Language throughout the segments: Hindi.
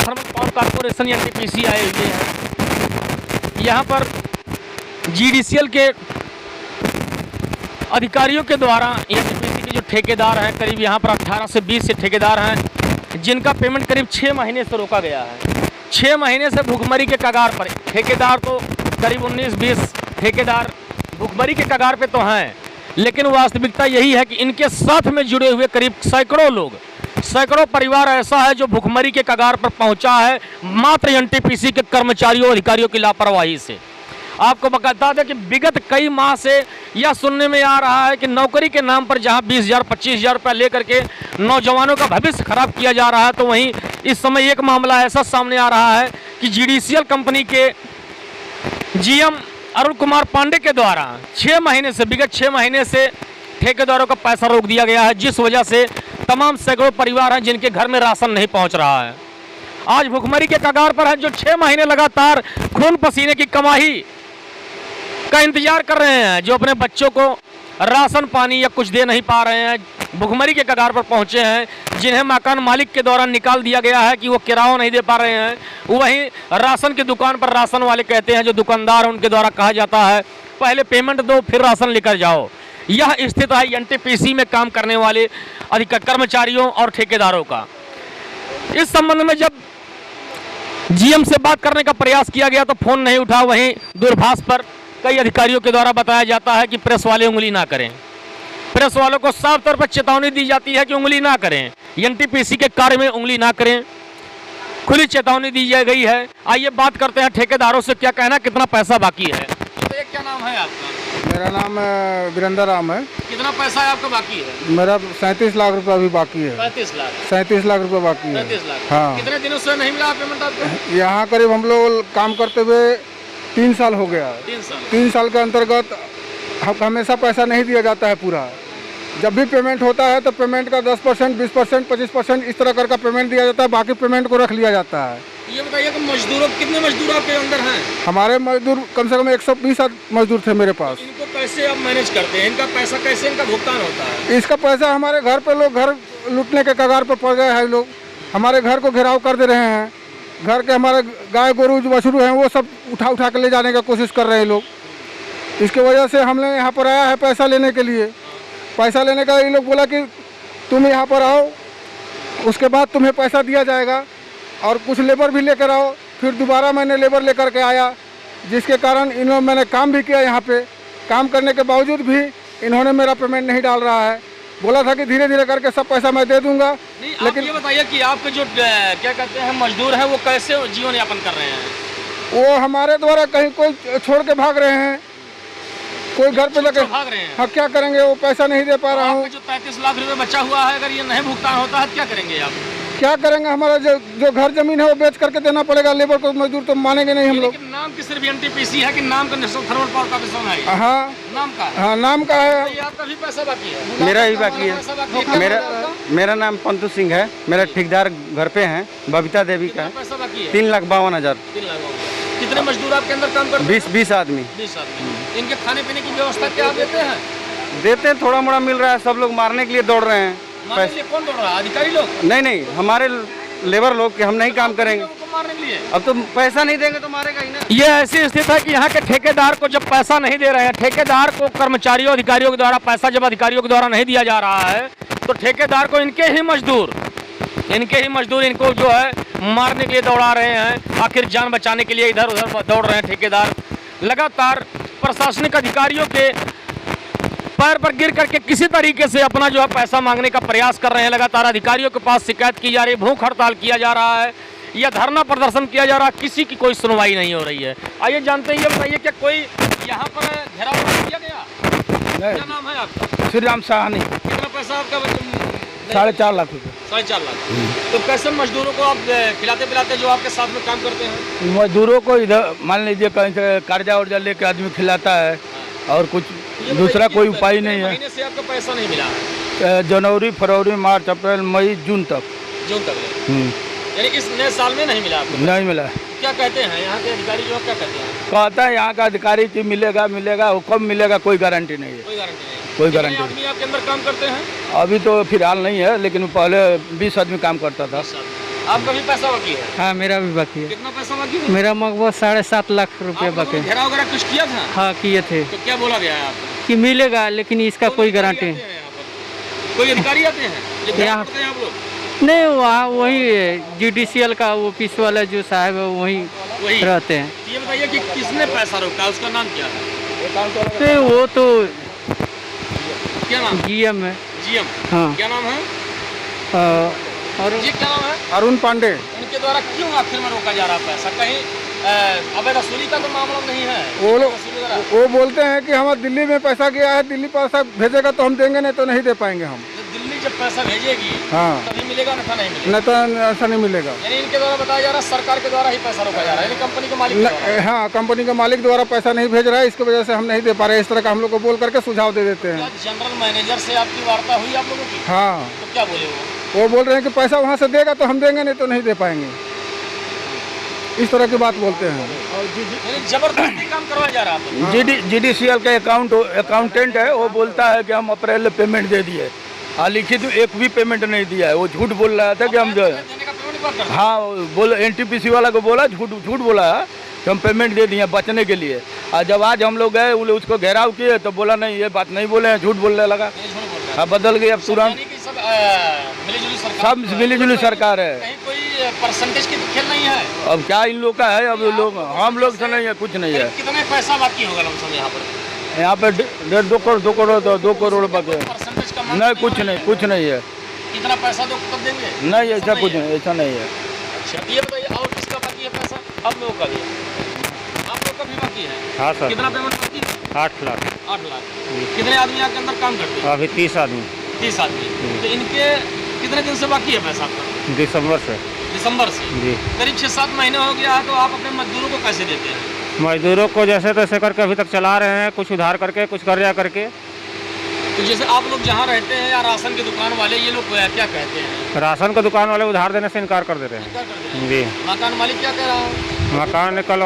थर्मल पावर कॉर्पोरेशन एनटीपीसी आए हुए हैं। यहाँ पर जीडीसीएल के अधिकारियों के द्वारा एनटीपीसी के जो ठेकेदार हैं, करीब यहाँ पर 18 से 20 से ठेकेदार हैं, जिनका पेमेंट करीब 6 महीने से रोका गया है। 6 महीने से भुखमरी के कगार पर ठेकेदार तो करीब 19-20 ठेकेदार भुखमरी के कगार पे तो हैं, लेकिन वास्तविकता यही है कि इनके साथ में जुड़े हुए करीब सैकड़ों लोग, सैकड़ों परिवार ऐसा है जो भुखमरी के कगार पर पहुंचा है मात्र एनटीपीसी के कर्मचारियों अधिकारियों की लापरवाही से। आपको बता दें कि विगत कई माह से यह सुनने में आ रहा है कि नौकरी के नाम पर जहां 20,000 25,000 रुपये लेकर के नौजवानों का भविष्य खराब किया जा रहा है, तो वहीं इस समय एक मामला ऐसा सामने आ रहा है कि जीडीसीएल कंपनी के जीएम अरुण कुमार पांडे के द्वारा 6 महीने से, विगत 6 महीने से ठेकेदारों का पैसा रोक दिया गया है, जिस वजह से तमाम सैकड़ों परिवार हैं जिनके घर में राशन नहीं पहुंच रहा है। आज भुखमरी के कगार पर है, जो 6 महीने लगातार खून पसीने की कमाई का इंतजार कर रहे हैं, जो अपने बच्चों को राशन पानी या कुछ दे नहीं पा रहे हैं, भुखमरी के कगार पर पहुंचे हैं, जिन्हें मकान मालिक के द्वारा निकाल दिया गया है कि वो किराया नहीं दे पा रहे हैं। वहीं राशन की दुकान पर राशन वाले कहते हैं, जो दुकानदार हैं उनके द्वारा कहा जाता है पहले पेमेंट दो फिर राशन लेकर जाओ। यह स्थिति है एनटीपीसी में काम करने वाले कर्मचारियों और ठेकेदारों का। इस संबंध में जब जीएम से बात करने का प्रयास किया गया तो फोन नहीं उठा। वहीं दूरभाष पर कई अधिकारियों के द्वारा बताया जाता है कि प्रेस वाले उंगली ना करें। प्रेस वालों को साफ तौर पर चेतावनी दी जाती है कि उंगली ना करें, एनटीपीसी के कार्य में उंगली ना करें, खुली चेतावनी दी गई है। आइए बात करते हैं ठेकेदारों से, क्या कहना, कितना पैसा बाकी है। तो क्या नाम है आपका? मेरा नाम वीरेंद्र राम है। कितना पैसा है आपका बाकी है? मेरा 37 लाख रुपए अभी बाकी है। 35 लाख 37 लाख रुपए बाकी है। 35 लाख। हाँ। कितने दिनों से नहीं मिला पेमेंट आपको? यहाँ करीब हम लोग काम करते हुए 3 साल हो गया। 3 साल के अंतर्गत हमेशा पैसा नहीं दिया जाता है पूरा। जब भी पेमेंट होता है तो पेमेंट का 10%, 20%, 25% इस तरह कर का पेमेंट दिया जाता है, बाकी पेमेंट को रख लिया जाता है। ये बताइए कि मजदूरों, कितने मजदूर आपके अंदर हैं? हमारे मजदूर कम से कम 120 मजदूर थे मेरे पास। इनको कैसे आप मैनेज करते हैं? इनका पैसा कैसे इनका भुगतान होता है? इसका पैसा हमारे घर पे लोग घर लूटने के कगार पर पड़ गए हैं। लोग हमारे घर को घेराव कर दे रहे हैं। घर के हमारे गाय गोरू जो बछरू हैं वो सब उठा के ले जाने की कोशिश कर रहे हैं लोग। इसके वजह से हमने यहाँ पर आया है पैसा लेने के लिए। पैसा लेने का ये लोग बोला कि तुम यहाँ पर आओ, उसके बाद तुम्हें पैसा दिया जाएगा और कुछ लेबर भी लेकर आओ। फिर दोबारा मैंने लेबर लेकर के आया, जिसके कारण मैंने काम भी किया। यहाँ पे काम करने के बावजूद भी इन्होंने मेरा पेमेंट नहीं डाल रहा है। बोला था कि धीरे धीरे करके सब पैसा मैं दे दूंगा। लेकिन ये बताइए कि आपके जो क्या कहते हैं मजदूर हैं वो कैसे जीवन यापन कर रहे हैं? वो हमारे द्वारा कहीं कोई छोड़ के भाग रहे हैं, कोई घर पे लगे भाग रहे हैं। हाँ, क्या करेंगे, वो पैसा नहीं दे पा रहा हूँ। जो 35 लाख रुपए बचा हुआ है, अगर ये नहीं भुगतान होता है क्या करेंगे आप? क्या करेंगे, हमारा जो घर जमीन है वो बेच करके देना पड़ेगा लेबर को। मजदूर तो मानेंगे नहीं हम लोग। नाम की सिर्फ एनटीपीसी है कि नाम का नेशनल थर्मल पावर कॉर्पोरेशन है? हाँ, नाम का है। हाँ, नाम का है। तो आपका भी पैसा बाकी है? मेरा ही बाकी है। मेरा नाम पंतु सिंह है। मेरा ठेकेदार घर पे हैं, बबीता देवी का। पैसा बाकी है? 3,52,000। कितने मजदूर आपके अंदर काम करते हैं? 20 आदमी। 20 आदमी। इनके खाने पीने की व्यवस्था क्या आप देते हैं? देते हैं, थोड़ा मोड़ा मिल रहा है। सब लोग मारने के लिए दौड़ रहे हैं। पैसे कौन दौड़ रहा है? अधिकारी लोग? नहीं, हमारे लेबर लोग कि हम नहीं काम करेंगे। मारने के लिए? अब तो पैसा नहीं देंगे तो मारेगा ही ना। ये ऐसी स्थिति है कि यहाँ के ठेकेदार को जब पैसा नहीं दे रहे हैं, ठेकेदार को कर्मचारियों अधिकारियों के द्वारा पैसा जब अधिकारियों के द्वारा नहीं दिया जा रहा है, तो ठेकेदार को इनके ही मजदूर इनको जो है मारने के लिए दौड़ा रहे हैं। आखिर जान बचाने के लिए इधर उधर दौड़ रहे हैं ठेकेदार। लगातार प्रशासनिक अधिकारियों के पैर पर गिर करके किसी तरीके से अपना जो है पैसा मांगने का प्रयास कर रहे हैं। लगातार अधिकारियों के पास शिकायत की जा रही है, भूख हड़ताल किया जा रहा है या धरना प्रदर्शन किया जा रहा है, किसी की कोई सुनवाई नहीं हो रही है। आइए जानते हैं, ये बताइए क्या कोई यहाँ पर घेराव किया गया? क्या नाम है आपका? श्री राम साहनी। कितना पैसा आपका? 4.5 लाख रुपये। 4.5 लाख। तो कैसे मजदूरों को आप खिलाते पिलाते जो आपके साथ में काम करते हैं? मजदूरों को इधर मान लीजिए कहीं से कर्जा वर्जा लेके आदमी खिलाता है और कुछ दूसरा कोई उपाय नहीं है। महीने से आपका पैसा नहीं मिला है? जनवरी, फरवरी, मार्च, अप्रैल, मई, जून तक। यानी इस नए साल में नहीं मिला आपको? नहीं मिला। क्या कहते हैं यहाँ के अधिकारी जो क्या कहते हैं? कहता है यहाँ का अधिकारी कि मिलेगा, वो कब मिलेगा कोई गारंटी नहीं है। कोई गारंटी नहीं। कोई गारंटी आदमी आपके अंदर काम करते हैं? अभी तो फिलहाल नहीं है, लेकिन पहले 20 आदमी काम करता था। आपका भी पैसा बाकी है? हाँ मेरा भी बाकी है। कितना पैसा बाकी है? मेरा मकबूल 7.5 लाख रुपए आप लोगों बाकी ने है। घेराव वगैरह कुछ किया था? हाँ किए थे तो क्या बोला गया है आपको? कि मिलेगा, लेकिन इसका कोई अधिकारी गारंटी आते हैं यहाँ पर? कोई अधिकारी आते हैं जो घेराव यहाँ- करते हैं आप लोग? नहीं। वहाँ वही जुडिशियल का ऑफिस वाला जो साहब है वही वही रहते हैं। ये बताइए कि किसने पैसा रोका, उसका नाम क्या है? नहीं वो तो क्या नाम? GM है। जीएम। हाँ। क्या नाम है? और जी क्या नाम है? अरुण पांडे। उनके द्वारा क्यों आखिर में रोका जा रहा है पैसा? कहीं अवैध वसूली का तो मामला नहीं है? वो लोग वसूली वगैरह? वो बोलते हैं कि हमारा दिल्ली में पैसा गया है, दिल्ली पैसा भेजेगा तो हम देंगे, नहीं तो नहीं दे पाएंगे हम। तो दिल्ली जब पैसा भेजेगी हाँ। तभी मिलेगा, नहीं नहीं मिलेगा। नहीं तो ऐसा नहीं मिलेगा। यानी इनके द्वारा बताया जा रहा है सरकार के द्वारा ही पैसा रोका जा रहा है, यानी कंपनी के मालिक के द्वारा। हाँ, कंपनी का मालिक द्वारा पैसा नहीं भेज रहा है, इसकी वजह से हम नहीं दे पा रहे। इस तरह का हम लोग को बोल करके सुझाव दे देते क्या हैं। जनरल मैनेजर से आपकी वार्ता हुई आप लोगों की? हाँ, तो क्या बोले वो बोल रहे हैं कि पैसा वहाँ से देगा तो हम देंगे, नहीं तो नहीं दे पाएंगे। इस तरह की बात बोलते हैं। यानी जबरदस्ती काम करवाया जा रहा है आप लोग? जुडिशियल का अकाउंटेंट है, वो बोलता है कि हम अप्रैल में पेमेंट दे दिए, लिखित एक भी पेमेंट नहीं दिया है। वो झूठ बोल रहा था कि हम जो है, देने का पेमेंट बात करते हैं। हाँ बोल NTPC वाला को बोला, झूठ बोला है कि हम पेमेंट दे दिए बचने के लिए। और जब आज हम लोग गए उसको घेराव किए तो बोला नहीं, ये बात नहीं बोले हैं, झूठ बोलने लगा। ये झूठ बोल रहा है। हाँ बदल गई अब तुरंत। यानी कि सब मिली-जुली सरकार सब मिली-जुली सरकार है। कहीं कोई परसेंटेज की तो खेल नहीं है? अब क्या इन लोग का है, अब लोग हम लोग से नहीं है, कुछ नहीं है। कितने पैसा बाकी होगा लमसम यहाँ पर? यहाँ पे 2 करोड़ बाकी है। परसेंटेज का मान नहीं तो कुछ नहीं है। कितना पैसा दो कब देंगे? नहीं ऐसा कुछ नहीं, ऐसा नहीं है। अच्छा ये बताइए, और किसका बाकी है पैसा? आप लोगों का भी? आप लोग का भी बाकी है? हाँ सर। कितना पेमेंट बाकी है? 8 लाख। 8 लाख। कितने आदमी आपके अंदर काम करते हैं? अभी 30 आदमी 30 आदमी। तो इनके कितने दिन से बाकी है पैसा आपका? दिसंबर से। दिसंबर से? जी। करीब 6-7 महीने हो गया है, तो आप अपने मजदूरों को कैसे देते हैं? मजदूरों को जैसे तैसे करके अभी तक चला रहे हैं, कुछ उधार करके, कुछ कर्जा करके। तो जैसे आप लोग जहाँ रहते हैं या राशन की दुकान वाले, ये लोग क्या कहते हैं? राशन का दुकान वाले उधार देने से इनकार कर देते हैं। क्या कर देते हैं? जी। मकान मालिक क्या कह रहा है? मकान निकल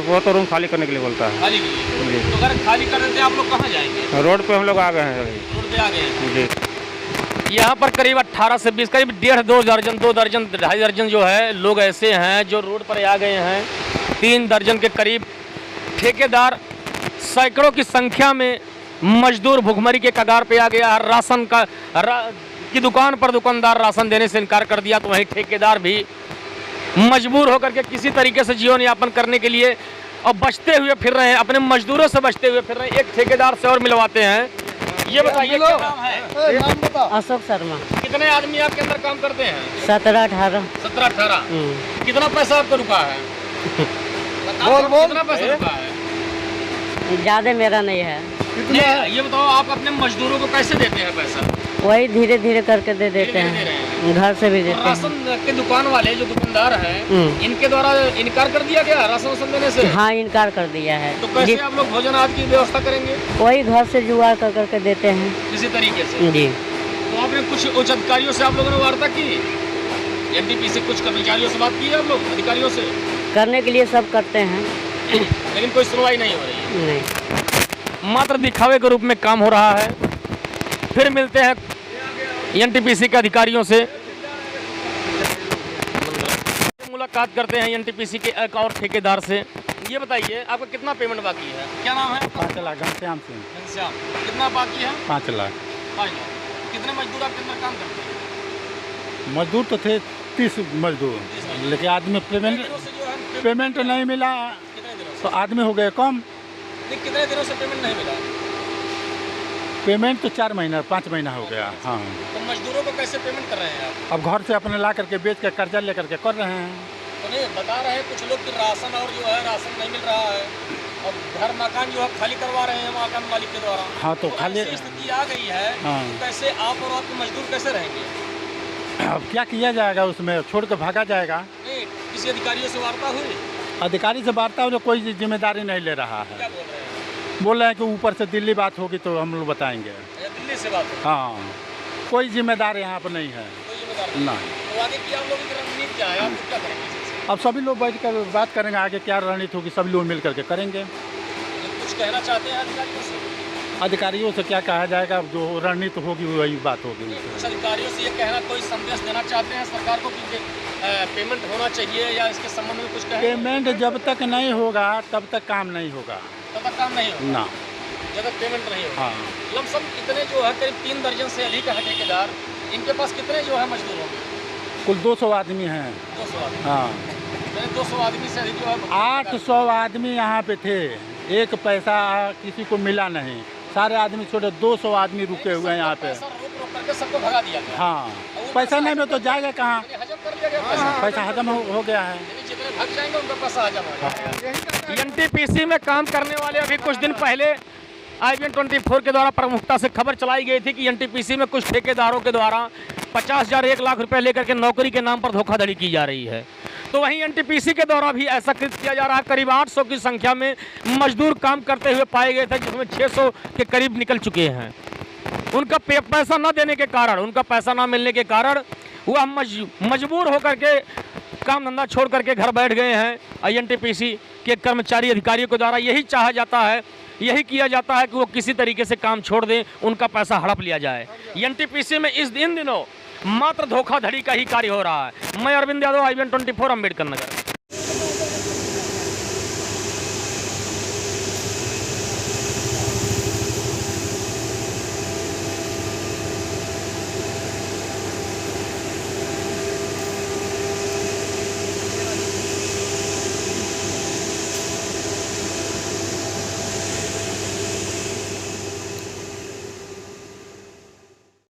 वो तो रूम खाली करने के लिए बोलता है। खाली के लिए? जी। तो अगर खाली कर देते आप लोग कहाँ जाएंगे? रोड पे हम लोग आ गए हैं अभी। रोड पे आ गए हैं। जी। यहाँ पर करीब 18 से 20, करीब 1.5-2 दर्जन, 2 दर्जन, 2.5 दर्जन जो है लोग ऐसे हैं जो रोड पर आ गए हैं। 3 दर्जन के करीब ठेकेदार, सैकड़ों की संख्या में मजदूर भुखमरी के कगार पे आ गया है। राशन की दुकान पर दुकानदार राशन देने से इनकार कर दिया, तो वहीं ठेकेदार भी मजबूर होकर के किसी तरीके से जीवन यापन करने के लिए और बचते हुए फिर रहे हैं, अपने मजदूरों से बचते हुए फिर रहे हैं। एक ठेकेदार से और मिलवाते हैं। ये बताइए क्या नाम है? अशोक शर्मा। कितने आदमी आपके अंदर काम करते हैं? 17-18। 17-18। कितना पैसा आपको रुका है? बोल। कितना पैसा रुका है? ज़्यादा मेरा नहीं है। नहीं, ये बताओ आप अपने मजदूरों को कैसे देते हैं पैसा? वही धीरे धीरे करके दे देते धीरे-धीरे दे रहे हैं, घर से भी देते हैं। राशन के दुकान वाले जो दुकानदार हैं, इनके द्वारा इनकार कर दिया गया राशन वाशन देने से? हाँ इनकार कर दिया है। तो कैसे आप लोग भोजन आदि की व्यवस्था करेंगे? वही घर से जुगाड़ कर करके देते हैं। किसी तरीके से? जी। तो आपने कुछ उच्च अधिकारियों से आप लोगों ने वार्ता की? NTPC से कुछ कर्मचारियों से बात की है आप लोग, अधिकारियों से? करने के लिए सब करते हैं, लेकिन कोई सुनवाई नहीं हो रही है। नहीं। मात्र दिखावे के रूप में काम हो रहा है। फिर मिलते हैं NTPC के अधिकारियों से, मुलाकात करते हैं NTPC के एक और ठेकेदार से। ये बताइए आपका कितना पेमेंट बाकी है? क्या नाम है? 5 लाख घनश्याम सिंह। घनश्याम। कितना बाकी है? 5 लाख। 5 लाख। कितने मजदूर आपके अंदर काम करते हैं? मजदूर तो थे 30 मजदूर, लेकिन आदमी कितने दिनों से जो है पेमेंट नहीं मिला कितने दिनों से? तो आदमी हो गए कम। नहीं, कितने दिनों से पेमेंट नहीं मिला? पेमेंट तो 4 महीना 5 महीना हो गया। हाँ, तो मजदूरों को कैसे पेमेंट कर रहे हैं आप? अब घर से अपने ला करके बेच के कर्जा ले करके कर रहे हैं। तो नहीं बता रहे हैं कुछ लोग कि राशन और जो है राशन नहीं मिल रहा है और घर मकान जो है खाली करवा रहे हैं मकान मालिक के द्वारा। हाँ, तो खाली ऐसी स्थिति आ गई है। हाँ। तो कैसे आप और आपके मजदूर कैसे रहेंगे? अब क्या किया जाएगा, उसमें छोड़ के भागा जाएगा। नहीं, किसी अधिकारियों से वार्ता हुई? अधिकारी से वार्ता हो, कोई जिम्मेदारी नहीं ले रहा है। क्या बोल रहे हैं? बोल रहे हैं कि ऊपर से दिल्ली बात होगी तो हम लोग बताएंगे। या दिल्ली से बात हो? हाँ, कोई जिम्मेदार यहाँ पर नहीं है। कोई जिम्मेदार नहीं? नहीं। तो आगे की आप लोगों की रणनीति क्या है? आप लोग क्या करेंगे इससे? अब सभी लोग बैठ कर बात करेंगे आगे क्या रणनीति होगी, सभी लोग मिल करके करेंगे। कुछ कहना चाहते हैं अधिकारियों से? अधिकारियों से क्या कहा जाएगा, जो रणनीति होगी वही बात होगी। कुछ अधिकारियों से ये कहना, कोई संदेश देना चाहते हैं सरकार को कि पेमेंट होना चाहिए या इसके संबंध में कुछ कहें? पेमेंट जब तक नहीं होगा तब तक काम नहीं होगा। तब तक काम नहीं होगा ना, जब तक पेमेंट नहीं होगा। हाँ। लमसम कितने जो है करीब 3 दर्जन से अधिक है ठेकेदार, इनके पास कितने जो है मजदूर होंगे? कुल 200 आदमी हैं। 200 आदमी। हाँ, 200 आदमी से अधिक जो है 800 आदमी यहाँ पे थे, एक पैसा किसी को मिला नहीं। सारे आदमी छोटे 200 आदमी रुके हुए हैं यहाँ पे। पैसा रोक रोक करके सबको भगा दिया गया। हाँ, पैसा नहीं में तो जाएगा कहाँ, हजम कर लिया गया पैसा। पैसा हजम हो गया है। यानी जितने भग जाएंगे उनका पैसा हजम हो जाएगा। एनटीपीसी में काम करने वाले अभी कुछ दिन पहले IBN 24 के द्वारा प्रमुखता से खबर चलाई गई थी कि एनटीपीसी में कुछ ठेकेदारों के द्वारा 50,000 1 लाख रुपए लेकर के नौकरी के नाम पर धोखाधड़ी की जा रही है। तो वहीं एनटीपीसी के द्वारा भी ऐसा कृत्य किया जा रहा है। करीब 800 की संख्या में मजदूर काम करते हुए पाए गए थे, जिसमें 600 के करीब निकल चुके हैं। उनका पैसा न देने के कारण, उनका पैसा न मिलने के कारण वह मजबूर होकर के काम धंधा छोड़ करके घर बैठ गए हैं। एनटीपीसी के कर्मचारी अधिकारियों के द्वारा यही चाहा जाता है, यही किया जाता है कि वो किसी तरीके से काम छोड़ दें, उनका पैसा हड़प लिया जाए। एनटीपीसी में इन दिनों मात्र धोखाधड़ी का ही कार्य हो रहा है। मैं अरविंद यादव, IBN 24, अम्बेडकर नगर।